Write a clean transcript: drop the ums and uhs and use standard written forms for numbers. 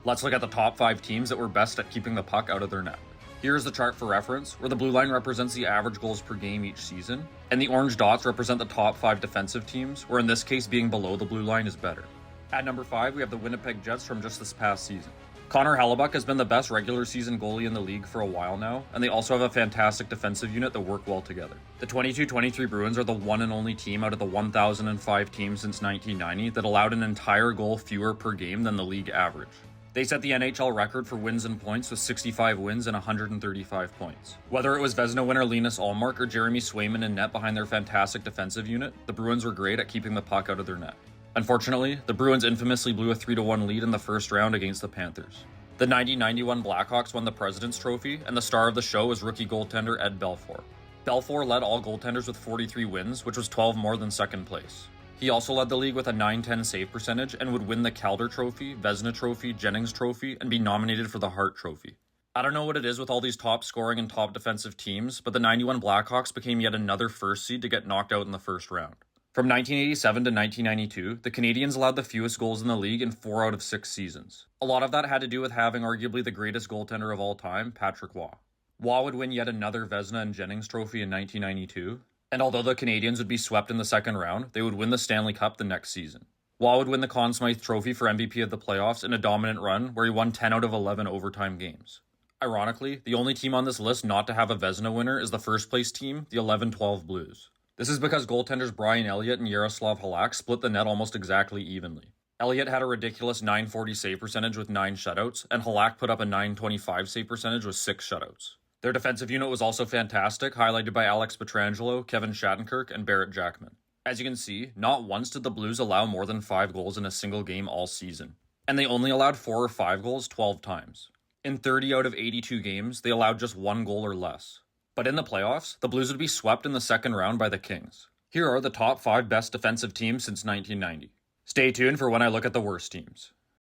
Let's look at the top 5 teams that were best at keeping the puck out of their net. Here is the chart for reference, where the blue line represents the average goals per game each season, and the orange dots represent the top 5 defensive teams, where in this case being below the blue line is better. At number 5, we have the Winnipeg Jets from just this past season. Connor Hellebuyck has been the best regular season goalie in the league for a while now, and they also have a fantastic defensive unit that work well together. The 22-23 Bruins are the one and only team out of the 1,005 teams since 1990 that allowed an entire goal fewer per game than the league average. They set the NHL record for wins and points with 65 wins and 135 points. Whether it was Vezina winner Linus Ullmark or Jeremy Swayman in net behind their fantastic defensive unit, the Bruins were great at keeping the puck out of their net. Unfortunately, the Bruins infamously blew a 3-1 lead in the first round against the Panthers. The 90-91 Blackhawks won the President's Trophy, and the star of the show was rookie goaltender Ed Belfour. Belfour led all goaltenders with 43 wins, which was 12 more than second place. He also led the league with a .910 save percentage and would win the Calder Trophy, Vezina Trophy, Jennings Trophy, and be nominated for the Hart Trophy. I don't know what it is with all these top scoring and top defensive teams, but the 91 Blackhawks became yet another first seed to get knocked out in the first round. From 1987 to 1992, the Canadiens allowed the fewest goals in the league in 4 out of 6 seasons. A lot of that had to do with having arguably the greatest goaltender of all time, Patrick Waugh. Waugh would win yet another Vezina and Jennings Trophy in 1992, and although the Canadiens would be swept in the second round, they would win the Stanley Cup the next season. Waugh would win the Conn Smythe Trophy for MVP of the playoffs in a dominant run where he won 10 out of 11 overtime games. Ironically, the only team on this list not to have a Vezina winner is the first place team, the 11-12 Blues. This is because goaltenders Brian Elliott and Yaroslav Halak split the net almost exactly evenly. Elliott had a ridiculous .940 save percentage with 9 shutouts, and Halak put up a .925 save percentage with 6 shutouts. Their defensive unit was also fantastic, highlighted by Alex Pietrangelo, Kevin Shattenkirk, and Barrett Jackman. As you can see, not once did the Blues allow more than 5 goals in a single game all season, and they only allowed 4 or 5 goals 12 times. In 30 out of 82 games, they allowed just 1 goal or less. But in the playoffs, the Blues would be swept in the second round by the Kings. Here are the top 5 best defensive teams since 1990. Stay tuned for when I look at the worst teams.